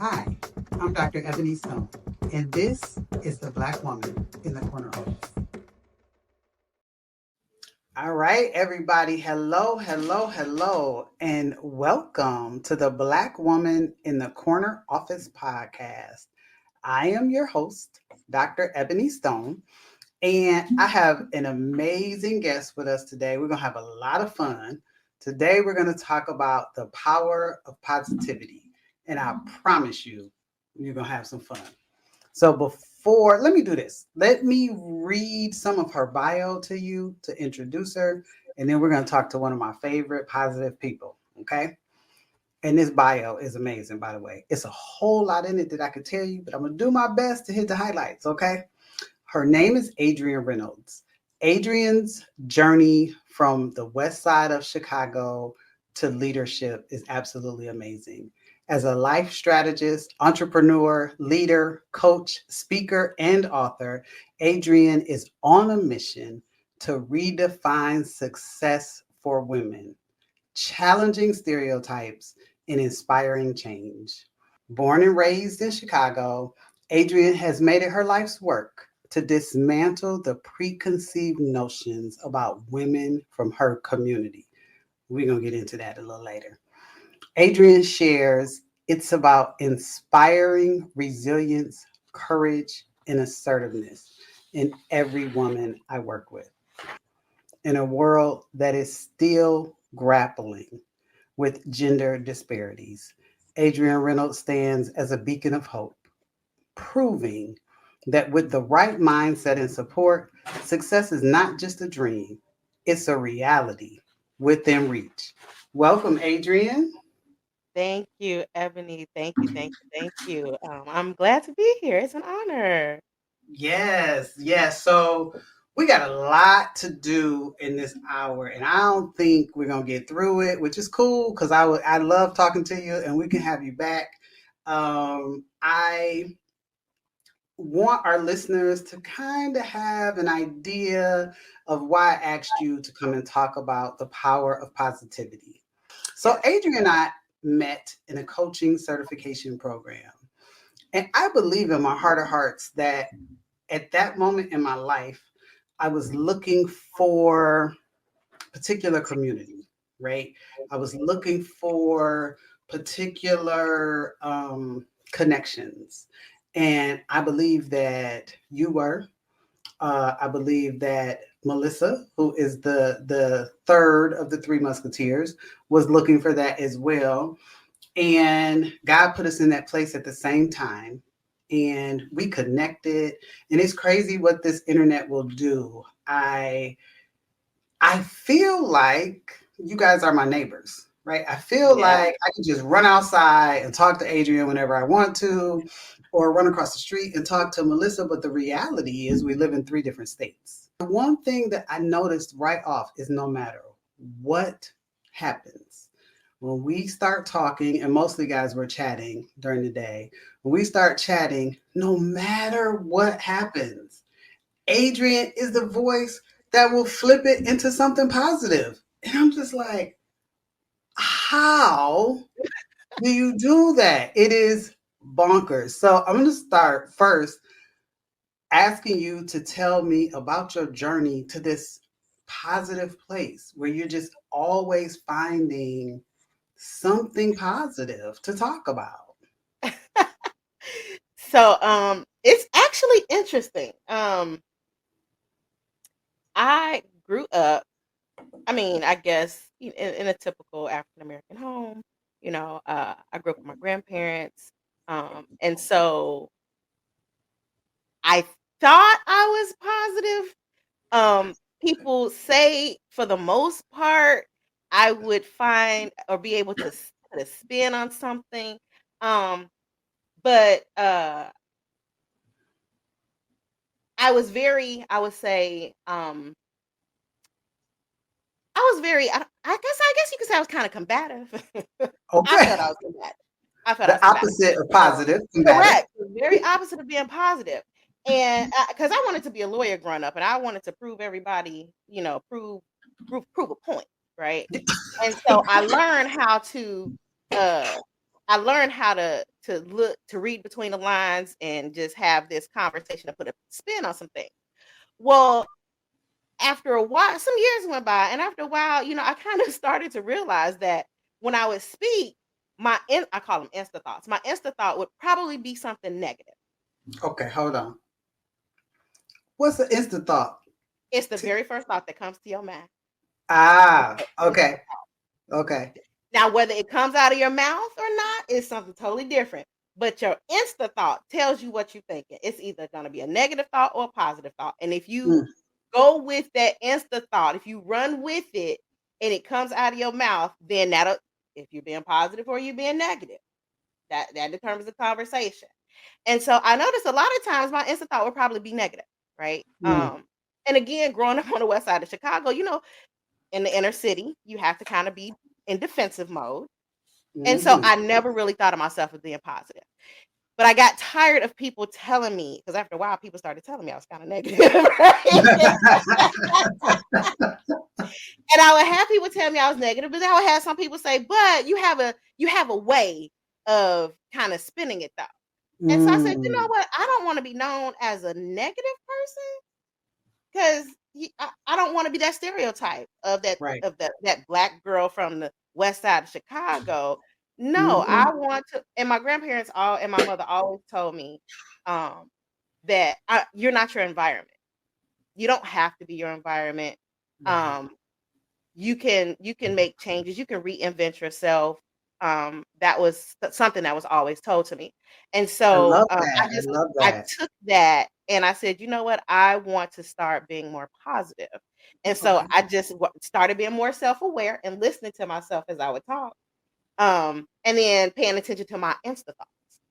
Hi, I'm Dr. Ebony Stone, and this is the Black Woman in the Corner Office. All right, everybody. Hello, hello, hello, and welcome to the Black Woman in the Corner Office podcast. I am your host, Dr. Ebony Stone, and I have an amazing guest with us today. We're going to have a lot of fun. Today, we're going to talk about the power of positivity, and I promise you, you're going to have some fun. So let me do this. Let me read some of her bio to you to introduce her, and then we're going to talk to one of my favorite positive people. Okay. And this bio is amazing, by the way. It's a whole lot in it that I could tell you, but I'm going to do my best to hit the highlights. Okay. Her name is Adrienne Reynolds. Adrienne's journey from the west side of Chicago to leadership is absolutely amazing. As a life strategist, entrepreneur, leader, coach, speaker, and author, Adrienne is on a mission to redefine success for women, challenging stereotypes and inspiring change. Born and raised in Chicago, Adrienne has made it her life's work to dismantle the preconceived notions about women from her community. We're going to get into that a little later. Adrienne shares it's about inspiring resilience, courage, and assertiveness in every woman I work with. In a world that is still grappling with gender disparities, Adrienne Reynolds stands as a beacon of hope, proving that with the right mindset and support, success is not just a dream, it's a reality within reach. Welcome, Adrienne. Thank you, Ebony. Thank you, thank you, thank you. I'm glad to be here. It's an honor. Yes, yes. So we got a lot to do in this hour, and I don't think we're gonna get through it, which is cool because I love talking to you, and we can have you back. I want our listeners to kind of have an idea of why I asked you to come and talk about the power of positivity. So, Yes. Adrienne and I met in a coaching certification program. And I believe in my heart of hearts that at that moment in my life, I was looking for particular community, right? I was looking for particular connections. And I believe that you were. I believe that Melissa, who is the third of the three musketeers, was looking for that as well. And God put us in that place at the same time. And we connected. And it's crazy what this internet will do. I feel like you guys are my neighbors, right? I feel Yeah. like I can just run outside and talk to Adrienne whenever I want to, or run across the street and talk to Melissa. But the reality is, we live in three different states. The one thing that I noticed right off is no matter what happens, when we start talking, and mostly guys were chatting during the day, when we start chatting, no matter what happens, Adrienne is the voice that will flip it into something positive. And I'm just like, how do you do that? It is bonkers. So I'm going to start first asking you to tell me about your journey to this positive place where you're just always finding something positive to talk about. It's actually interesting. I grew up, I mean, I guess in a typical African American home. I grew up with my grandparents. And so I thought I was positive. People say for the most part, I would find or be able to put a spin on something. Um, but I would say, I guess you could say I was kind of combative. I Okay. felt I was combative. I felt I The was combative. opposite of Um, positive, combative. Correct. The very opposite of being positive. And because I wanted to be a lawyer growing up, and I wanted to prove everybody, prove a point, right? And so I learned how to uh I learned how to look, to read between the lines and just have this conversation to put a spin on some things. Well, after a while, some years went by, and after a while, I kind of started to realize that when I would speak, I call them insta thoughts. My insta thought would probably be something negative. Okay, hold on. What's the instant thought? It's the very first thought that comes to your mind. It's Okay, okay. Now, whether it comes out of your mouth or not is something totally different. But your insta thought tells you what you're thinking. It's either going to be a negative thought or a positive thought. And if you Mm, go with that insta thought, if you run with it and it comes out of your mouth, then that'll, if you're being positive or you're being negative, that determines the conversation. And so I noticed a lot of times my insta thought would probably be negative, right? mm, And again, growing up on the west side of Chicago, in the inner city, you have to kind of be in defensive mode. And so mhm. I never really thought of myself as being positive. But I got tired of people telling me, because after a while, people started telling me I was kind of negative, right? And I would have people tell me I was negative, but then I would have some people say, "But you have a way of kind of spinning it though." And so I said, "You know Mm, what? I don't want to be known as a negative person because I don't want to be that stereotype of that right. of that black girl from the west side of Chicago. No, Mhm. I want to." And my grandparents all and my mother always told me um, that you're not your environment. You don't have to be your environment. Right. Um, you can make changes. You can reinvent yourself. That was something that was always told to me, and I so love that. I love I that. took that and I said, you know what, I want to start being more positive, and so Okay. I just started being more self aware and listening to myself as I would talk, and then paying attention to my insta thoughts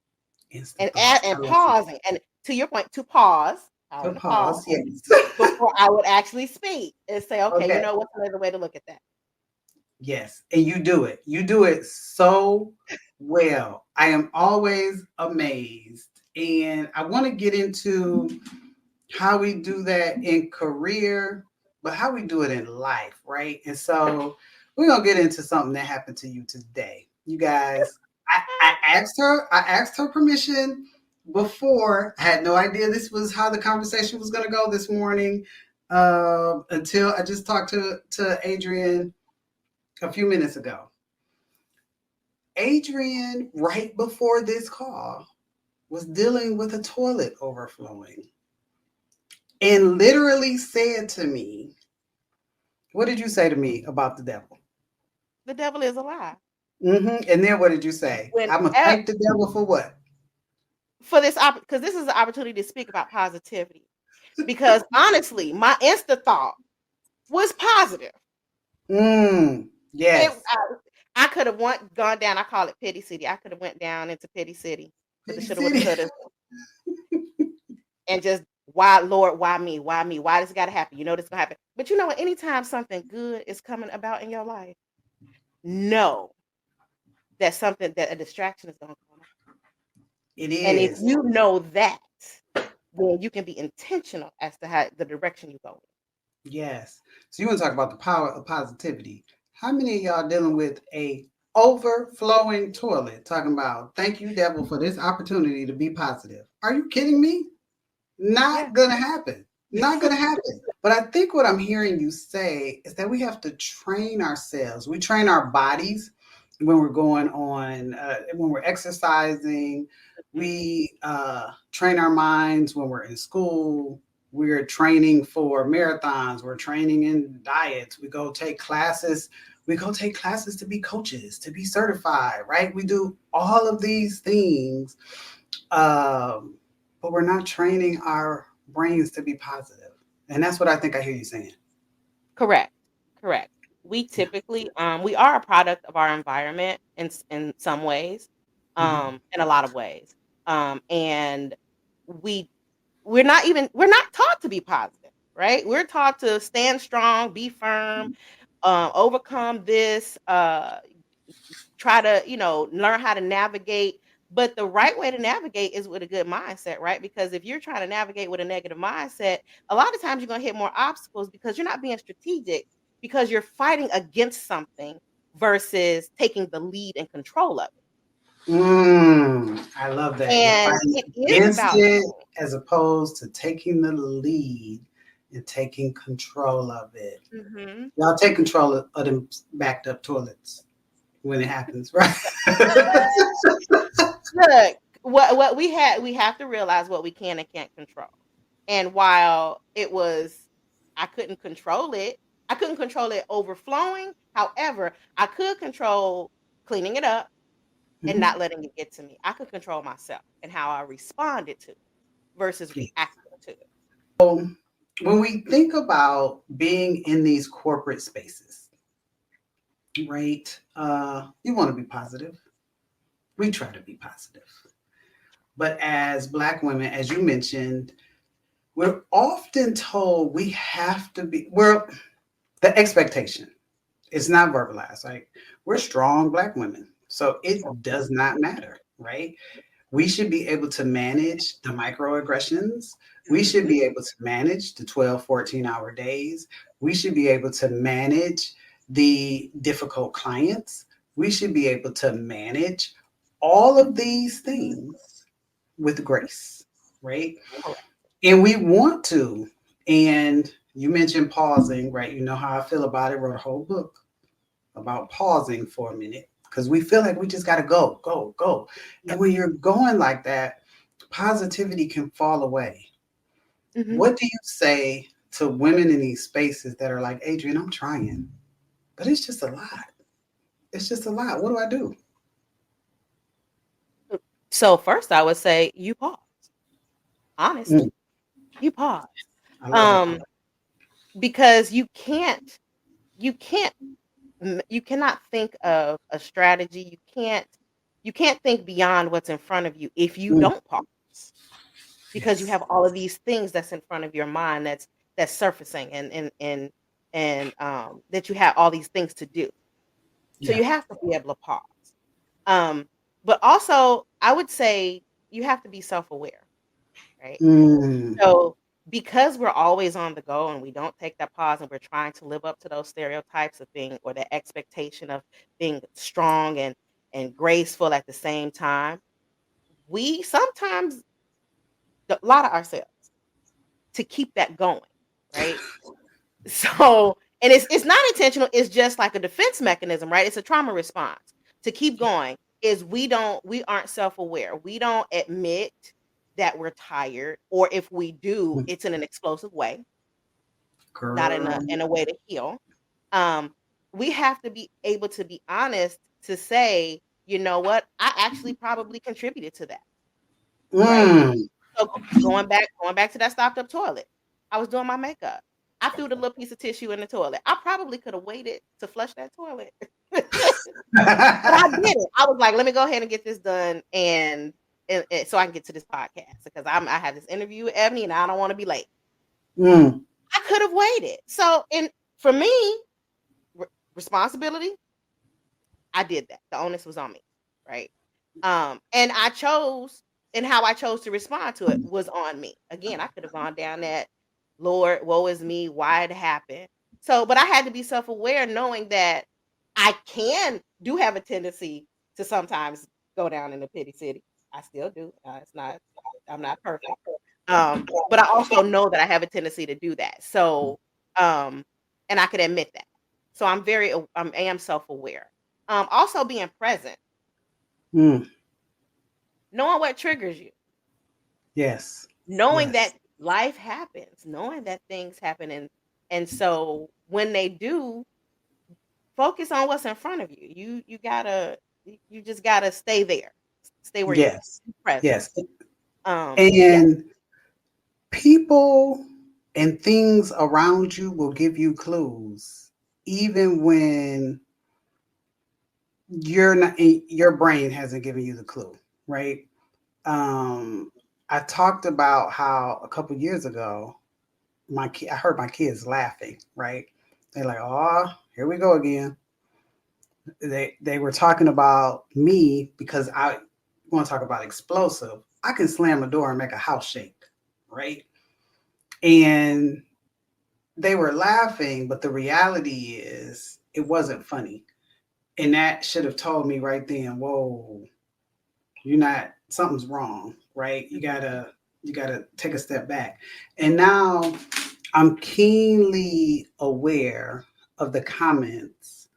Instant and thoughts. I love it. pausing, and to your point, to pause, I To want to pause pause, yes. before I would actually speak and say, okay, Okay. what's another way to look at that? Yes. And you do it. You do it so well. I am always amazed. And I want to get into how we do that in career, but how we do it in life, right? And so we're gonna get into something that happened to you today. You guys, I asked her permission before. I had no idea this was how the conversation was gonna go this morning. Until I just talked to Adrienne a few minutes ago. Adrienne, right before this call, was dealing with a toilet overflowing and literally said to me, what did you say to me about the devil? The devil is a lie. And then what did you say? When I'm going to thank the devil for what? For this because this is an opportunity to speak about positivity. Because honestly, my insta thought was positive. It Yes. I could have gone down. I call it pity city. I could have went down into pity city with the Pity shoulda, woulda, City. coulda, and just why Lord, why me, why me, why this got to happen? You know this gonna happen. But you know what? Anytime something good is coming about in your life, know that a distraction is gonna come. It And if is. you know that, then you can be intentional as to how the direction you go. Yes. So you want to talk about the power of positivity. How many of y'all dealing with a overflowing toilet talking about thank you devil for this opportunity to be positive? Are you kidding me? Yeah. Not gonna happen. Not gonna happen. But I think what I'm hearing you say is that we have to train ourselves. We train our bodies when we're going on, when we're exercising. Mhm. We train our minds when we're in school. We're training for marathons. We're training in diets. We go take classes. We go take classes to be coaches, to be certified, right? We do all of these things, um, but we're not training our brains to be positive. And that's what I think I hear you saying. Correct. Correct. We Yeah. typically we are a product of our environment in some ways, Mhm. in a lot of ways. And we we're not taught to be positive, right? We're taught to stand strong, be firm, overcome this, try to, learn how to navigate. But the right way to navigate is with a good mindset, right? Because if you're trying to navigate with a negative mindset, a lot of times you're going to hit more obstacles because you're not being strategic, because you're fighting against something versus taking the lead and control of it. I love that. You're And fighting it is against about it as opposed to taking the lead and taking control of it. hmm Y'all take control of them backed up toilets when it happens, right? look, what we have to realize what we can and can't control. And while I couldn't control it. I couldn't control it overflowing. However, I could control cleaning it up and Mhm. not letting it get to me. I could control myself and how I responded to it versus Yeah. reacting to it. So when we think about being in these corporate spaces, right? You want to be positive. We try to be positive. But as Black women, as you mentioned, we're often told we have to be, well, the expectation is not verbalized. Like, we're strong Black women. So it does not matter, right? We should be able to manage the microaggressions. We should Mhm. be able to manage the 12, 14-hour days. We should be able to manage the difficult clients. We should be able to manage all of these things with grace, right? Correct. And we want to. And you mentioned pausing, right? You know how I feel about it. Wrote a whole book about pausing for a minute because we feel like we just got to go, go, go. And Yep. when you're going like that, positivity can fall away. Mhm. What do you say to women in these spaces that are like, Adrienne, I'm trying, but it's just a lot. It's just a lot. What do I do? So first I would say you pause. Mm, Honestly, you pause. I love that. Um because you can't you cannot think of a strategy. You can't think beyond what's in front of you if you Mm, don't pause because you yes. have all of these things that's in front of your mind that's surfacing and that you have all these things to do. So Yeah. you have to be able to pause. Um, but also I would say you have to be self-aware, right? Mm, So because we're always on the go and we don't take that pause and we're trying to live up to those stereotypes of being or the expectation of being strong and graceful at the same time, we sometimes lie to ourselves to keep that going, right? So, and it's not intentional, it's just like a defense mechanism, right? It's a trauma response to keep going. Is we aren't self-aware. We don't admit that we're tired, or if we do, mm, it's in an explosive way, not girl. in a way to heal. Um, we have to be able to be honest to say, you know what, I actually probably contributed to that, right? Mm. So going back to that stopped up toilet. I was doing my makeup. I threw the little piece of tissue in the toilet. I probably could have waited to flush that toilet. But I didn't. I was like, let me go ahead and get this done and so I can get to this podcast because I have this interview with Ebony and I don't want to be late. Mm. I could have waited. So and for me, re- responsibility, I did that. The onus was on me, right? And I chose, and how I chose to respond to it was on me. Again, I could have gone down that, Lord, woe is me, why it happened. So, but I had to be self aware, knowing that I do have a tendency to sometimes go down in the pity city. I still do. It's not. I'm not perfect. But I also know that I have a tendency to do that. So, um, and I can admit that. So I am self aware. Also being present, Mm. knowing what triggers you, Yes. knowing Yes. that life happens, knowing that things happen, and so when they do, focus on what's in front of you. You just gotta stay there, stay where you are, Yes. be present. Yes. Yeah, And people and things around you will give you clues, even when you're not, your brain hasn't given you the clue, right? Um, I talked about how a couple years ago, I heard my kids laughing, right? They're like, "Oh, here we go again." They were talking about me because I want to talk about explosive. I can slam a door and make a house shake, right? And they were laughing, but the reality is it wasn't funny. And that should have told me right then, whoa, You're not, something's wrong, right? You Mhm. gotta take a step back. And now I'm keenly aware of the comments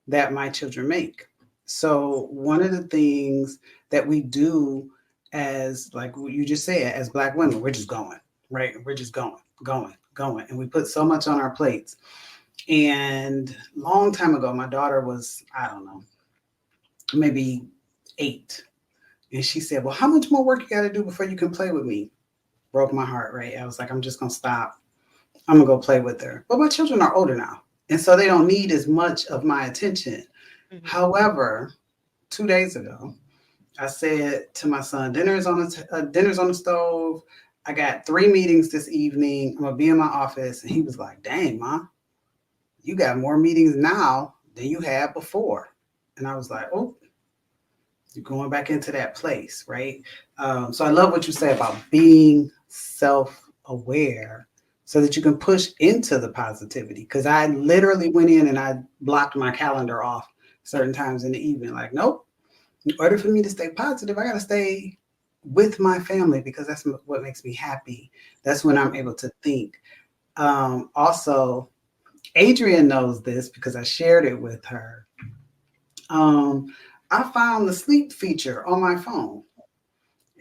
that my children make. So one of the things that we do, as like what you just said, as Black women, we're just going, right? We're just going, and we put so much on our plates. And long time ago, my daughter was, I don't know, maybe 8, and she said, "Well, how much more work you got to do before you can play with me?" Broke my heart, right? I was like, "I'm just gonna stop. I'm gonna go play with her." But my children are older now, and so they don't need as much of my attention. Mhm. However, 2 days ago, I said to my son, dinner's on the stove. I got 3 meetings this evening. I'm gonna be in my office." And he was like, "Dang, mom, you got more meetings now than you had before." And I was like, "Oh, you're going back into that place, right?" So I love what you say about being self aware so that you can push into the positivity. Because I literally went in and I blocked my calendar off certain times in the evening. Like, nope, in order for me to stay positive, I got to stay with my family because that's what makes me happy. That's when I'm able to think. Also, Adrienne knows this because I shared it with her. Um, I found the sleep feature on my phone.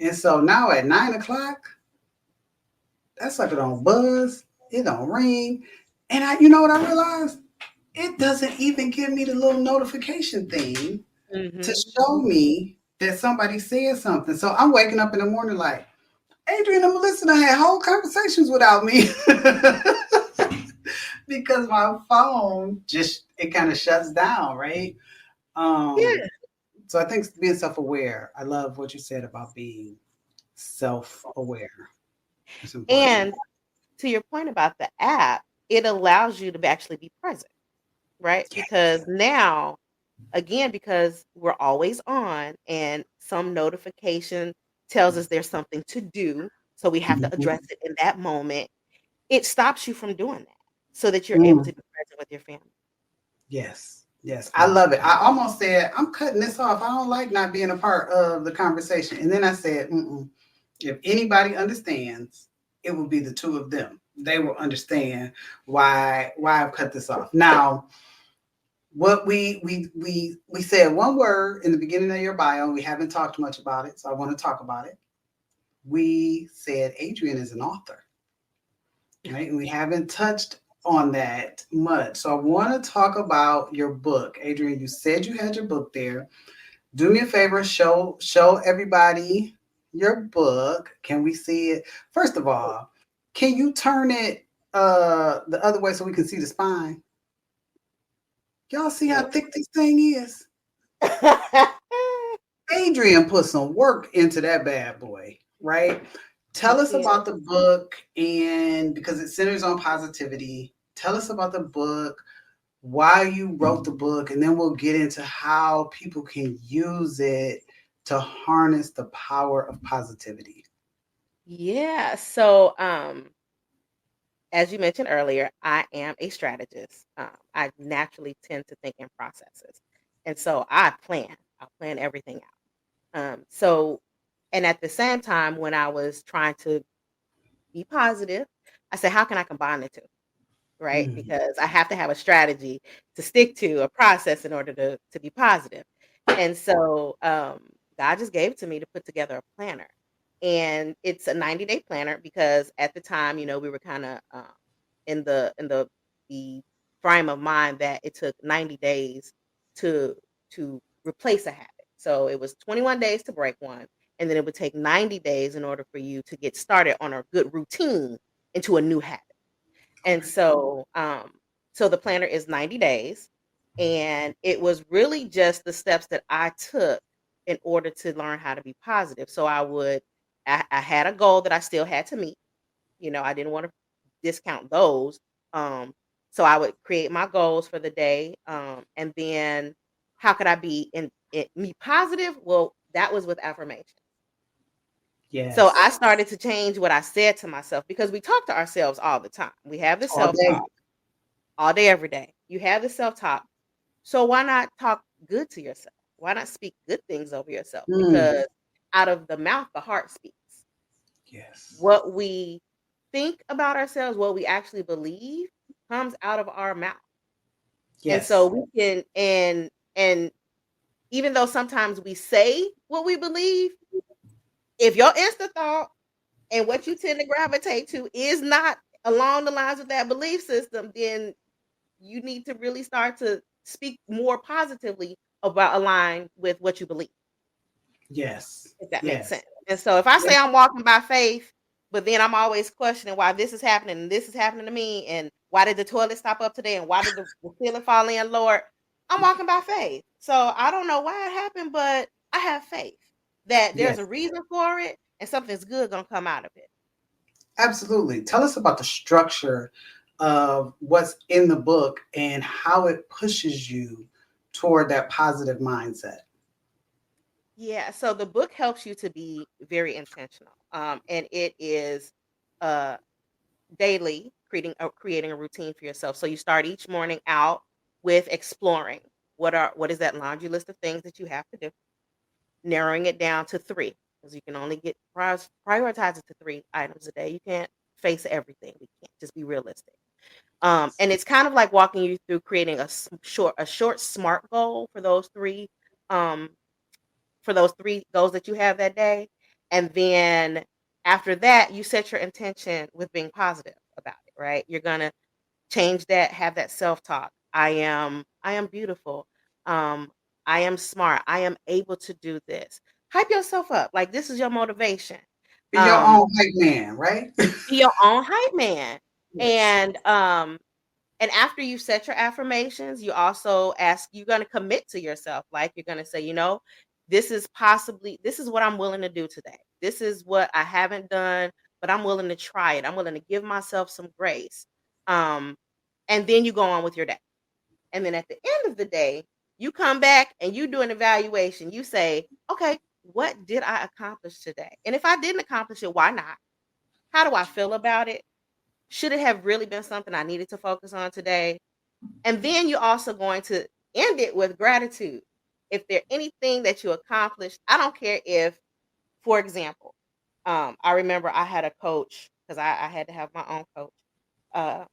And so now at 9 o'clock, that sucker don't buzz, it don't ring. And you know what I realized? It doesn't even give me the little notification thing to Mhm. show me that somebody said something. So I'm waking up in the morning like, Adrienne and Melissa had whole conversations without me because my phone just, it kind of shuts down, right? Um, Yeah. so I think being self aware, I love what you said about being self aware. It's important. And to your point about the app, it allows you to actually be present, right? Because Yes. now, again, because we're always on and some notification tells us there's something to do, so we have to address Mhm. it in that moment, it stops you from doing that so that you're able Mm. to be present with your family. Yes. Yes. I love it. I almost said, I'm cutting this off. I don't like not being a part of the conversation. And then I said, mm-mm. If anybody understands, it will be the two of them. They will understand why I've cut this off. Now, what we said one word in the beginning of your bio. We haven't talked much about it, so I want to talk about it. We said Adrienne is an author, right? And we haven't touched on that much. So I want to talk about your book. Adrienne, you said you had your book there. Do me a favor, show everybody your book. Can we see it? First of all, can you turn it the other way so we can see the spine? Y'all see how Yeah. thick this thing is? Adrienne put some work into that bad boy, right? I Tell us did. about the book, and because it centers on positivity, tell us about the book, why you wrote the book, and then we'll get into how people can use it to harness the power of positivity. Yeah. So, as you mentioned earlier, I am a strategist. I naturally tend to think in processes. And so I plan everything out. And at the same time, when I was trying to be positive, I said, how can I combine the two? Right? Mm, Because I have to have a strategy to stick to a process in order to be positive. And so God just gave it to me to put together a planner. And it's a 90-day planner because at the time, we were kind of in the frame of mind that it took 90 days to to replace a habit. So it was 21 days to break one, and then it would take 90 days in order for you to get started on a good routine into a new habit. And okay. so the planner is 90 days, and it was really just the steps that I took in order to learn how to be positive. So I had a goal that I still had to meet. I didn't want to discount those. Um, so I would create my goals for the day, and then how could I be me positive? Well, that was with affirmation. So I Yes. started to change what I said to myself because we talk to ourselves all the time. We have the All day. self-talk all day, every day. You have the self-talk. So why not talk good to yourself? Why not speak good things over yourself? Mm, Because out of the mouth, the heart speaks. Yes. What we think about ourselves, what we actually believe, comes out of our mouth. And so Yes. we can, and even though sometimes we say what we believe, if your instant thought and what you tend to gravitate to is not along the lines of that belief system, then you need to really start to speak more positively about align with what you believe, Yes. if that makes Yes. sense. And so if I Yes. say I'm walking by faith, but then I'm always questioning why this is happening and this is happening to me, and why did the toilet stop up today, and why did the ceiling fall in, Lord, I'm walking by faith. So I don't know why it happened, but I have faith that there's Yes. a reason for it and something's good gonna come out of it. Absolutely. Tell us about the structure of what's in the book and how it pushes you toward that positive mindset. Yeah, so the book helps you to be very intentional. And it is uh daily creating a routine for yourself. So you start each morning out with exploring what is that laundry list of things that you have to do, narrowing it down to three, because you can only prioritize it to three items a day. You can't face everything. We can't, just be realistic. And it's kind of like walking you through creating a short SMART goal um for those three goals that you have that day. And then after that, you set your intention with being positive about it, right? You're gonna change that, have that self-talk. I am beautiful. Um, I am smart. I am able to do this. Hype yourself up. Like, this is your motivation. Be your Um, own hype man, right? be your own hype man. Yes. And after you set your affirmations, you're going to commit to yourself. Like, you're going to say, this is what I'm willing to do today. This is what I haven't done, but I'm willing to try it. I'm willing to give myself some grace. Um, and then you go on with your day. And then at the end of the day, you come back and you do an evaluation. You say, okay, what did I accomplish today? And if I didn't accomplish it, why not? How do I feel about it? Should it have really been something I needed to focus on today? And then you're also going to end it with gratitude. If there anything that you accomplished, I don't care if, for example, I remember I had a coach, because I had to have my own coach. Uh,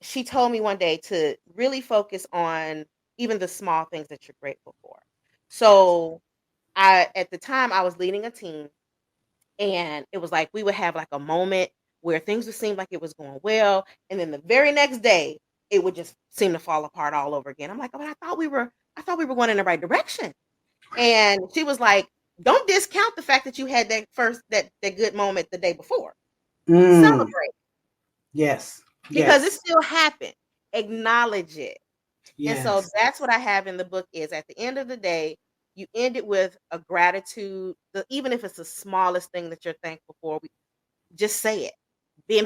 she told me one day to really focus on even the small things that you're grateful for. Yes. So at the time, I was leading a team, and it was like we would have like a moment where things would seem like it was going well, and then the very next day it would just seem to fall apart all over again. I'm like, oh, but I thought we were going in the right direction. And she was like, don't discount the fact that you had that good moment the day before. Mm, Celebrate, yes. because it Yes. still happened. Acknowledge it. And so Yes. that's what I have in the book, is at the end of the day, you end it with a gratitude, even if it's the smallest thing that you're thankful for. Just say it.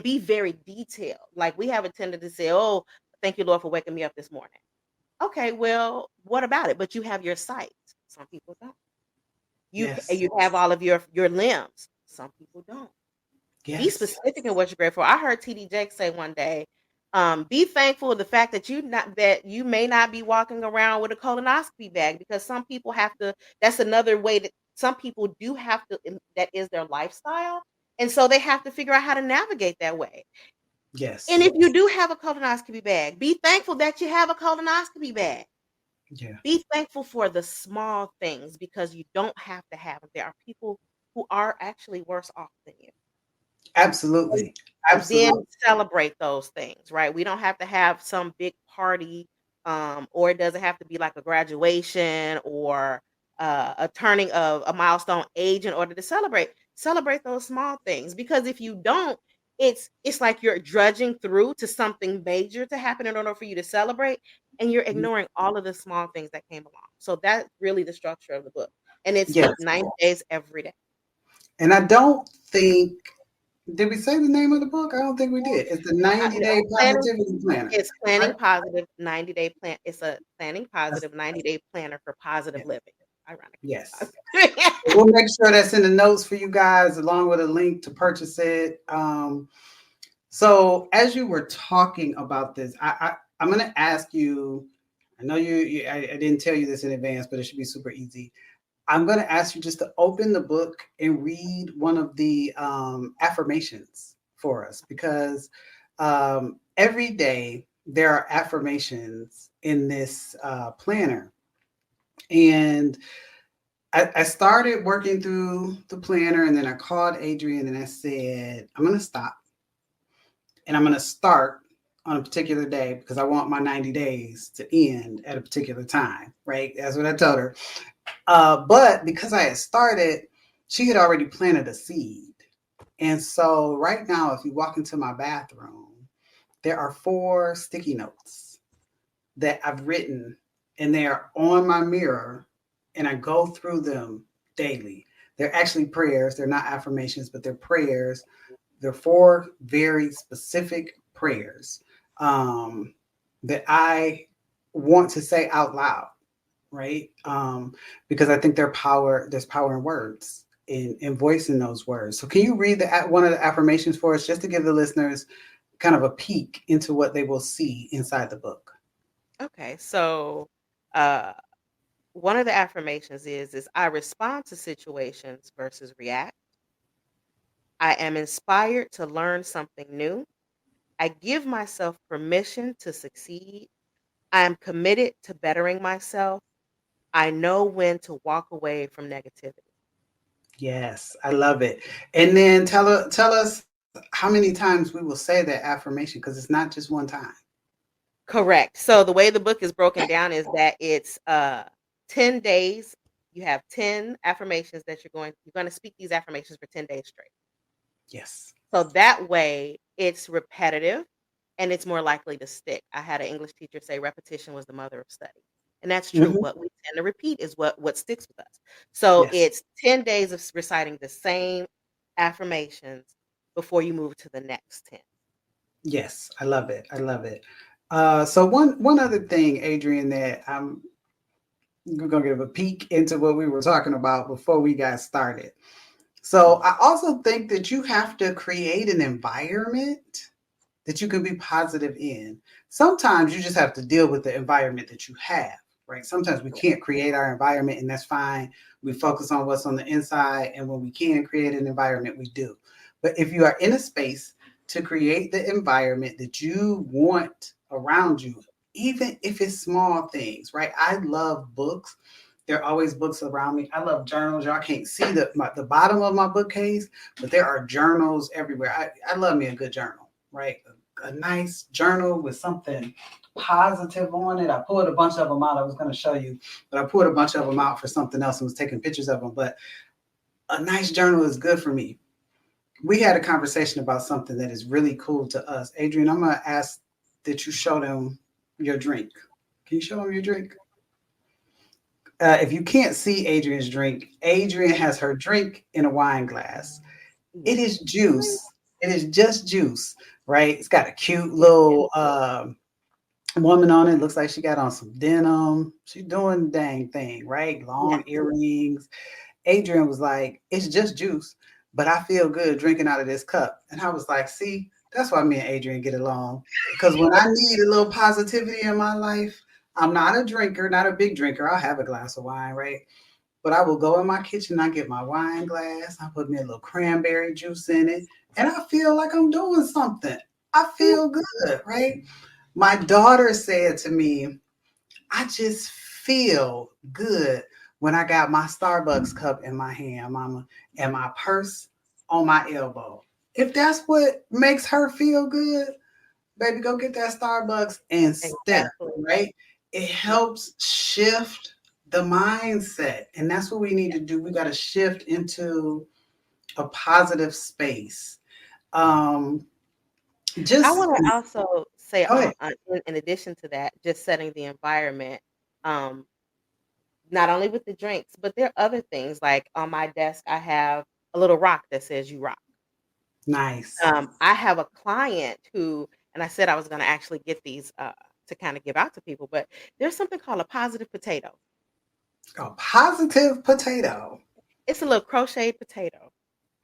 Be very detailed. Like, we have a tendency to say, "Oh, thank you, Lord, for waking me up this morning." Okay, well, what about it? But you have your sight. Some people don't. Yes. You have all of your limbs. Some people don't. Be Yes. specific in what you're grateful for. I heard TD Jakes say one day, be thankful of the fact that you may not be walking around with a colonoscopy bag, because some people have to. That's another way that some people do have to. That is their lifestyle, and so they have to figure out how to navigate that way. And Yes. if you do have a colonoscopy bag, be thankful that you have a colonoscopy bag. Yeah. Be thankful for the small things, because you don't have to have them. There are people who are actually worse off than you. And Absolutely. and then Absolutely. celebrate those things, right? We don't have to have some big party, or it doesn't have to be like a graduation or a turning of a milestone age in order to celebrate. Celebrate those small things, because if you don't, it's like you're drudging through to something major to happen in order for you to celebrate, and you're ignoring all of the small things that came along. So that's really the structure of the book, and it's Yes. 90 days every day. And I don't think, did we say the name of the book? I don't think we did. It's the 90 No, Day planning Positivity Planner. It's planning Right? positive 90-day plan. It's a planning That's, positive 90-day planner for positive yeah. living. Ironically. Yes. We'll make sure that's in the notes for you guys, along with a link to purchase it. So as you were talking about this, I'm going to ask you. I know I didn't tell you this in advance, but it should be super easy. I'm going to ask you just to open the book and read one of the affirmations for us because every day there are affirmations in this planner. And I started working through the planner and then I called Adrienne and I said, I'm going to stop and I'm going to start on a particular day because I want my 90 days to end at a particular time, right? That's what I told her. But because I had started, she had already planted a seed. And so right now, if you walk into my bathroom, there are 4 sticky notes that I've written and they are on my mirror and I go through them daily. They're actually prayers. They're not affirmations, but they're prayers. They're 4 very specific prayers that I want to say out loud, right? Because I think there's power in words, in voicing those words. So can you read one of the affirmations for us just to give the listeners kind of a peek into what they will see inside the book? Okay, so uh, one of the affirmations is I respond to situations versus react. I am inspired to learn something new. I give myself permission to succeed. I am committed to bettering myself. I know when to walk away from negativity. Yes, I love it. And then tell us how many times we will say that affirmation because it's not just one time. Correct. So the way the book is broken down is that it's 10 days. You have 10 affirmations that you're going to speak these affirmations for 10 days straight. Yes. So that way it's repetitive and it's more likely to stick. I had an English teacher say repetition was the mother of study. And that's true. Hmm. What we tend to repeat is what sticks with us. So Yes. it's 10 days of reciting the same affirmations before you move to the next 10. Yes. I love it. I love it. So one other thing, Adrienne, that we're gonna give a peek into what we were talking about before we got started. So I also think that you have to create an environment that you can be positive in. Sometimes you just have to deal with the environment that you have, right? Sometimes we can't create our environment, and that's fine. We focus on what's on the inside, and when we can create an environment, we do. But if you are in a space to create the environment that you want around you, even if it's small things, right? I love books. There are always books around me. I love journals. Y'all can't see the bottom of my bookcase, but there are journals everywhere. I love me a good journal, right? A nice journal with something positive on it. I pulled a bunch of them out. I was going to show you, but I pulled a bunch of them out for something else and was taking pictures of them. But a nice journal is good for me. We had a conversation about something that is really cool to us. Adrienne, I'm going to ask that you show them your drink. Can you show them your drink? If you can't see Adrienne's drink, Adrienne has her drink in a wine glass. It Yes. is juice. It is just juice, right? It's got a cute little woman on it. Looks like she got on some denim. She's doing the dang thing, right? Yes. Long earrings. Adrienne was like, it's just juice, but I feel good drinking out of this cup. And I was like, see, that's why me and Adrienne get along. Because when I need a little positivity in my life, I'm not a drinker, not a big drinker. I'll have a glass of wine, right? But I will go in my kitchen, I get my wine glass, I put me a little cranberry juice in it, and I feel like I'm doing something. I feel good, right? My daughter said to me, I just feel good when I got my Starbucks cup in my hand, mama, and my purse on my elbow. If that's what makes her feel good, baby, go get that Starbucks and step, Exactly. right? It Yeah. helps shift the mindset. And that's what we need to do. We got to shift into a positive space. Um, I just want to also say, go ahead. in addition to that, just setting the environment, um, not only with the drinks, but there are other things. Like on my desk, I have a little rock that says "You rock." Nice. I have a client who, and I said I was going to actually get these to kind of give out to people, but there's something called a positive potato. A positive potato. It's a little crocheted potato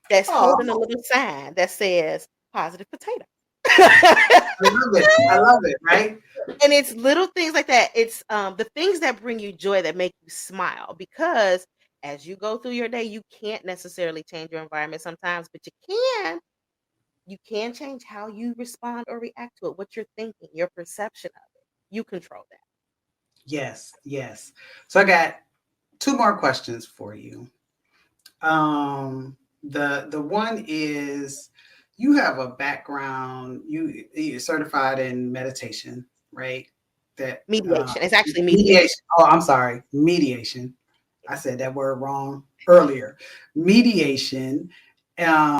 that's holding a Oh, little sign that says "positive potato." I love it. I love it, right? And it's little things like that. It's the things that bring you joy that make you smile because as you go through your day, you can't necessarily change your environment sometimes, but you can change how you respond or react to it, what you're thinking, your perception of it. You control that. Yes, yes. So I got two more questions for you. The one is, you have a background, you're certified in meditation, right? That Mediation. It's actually mediation. mediation. Oh, I'm sorry, mediation. I said that word wrong earlier. Mediation.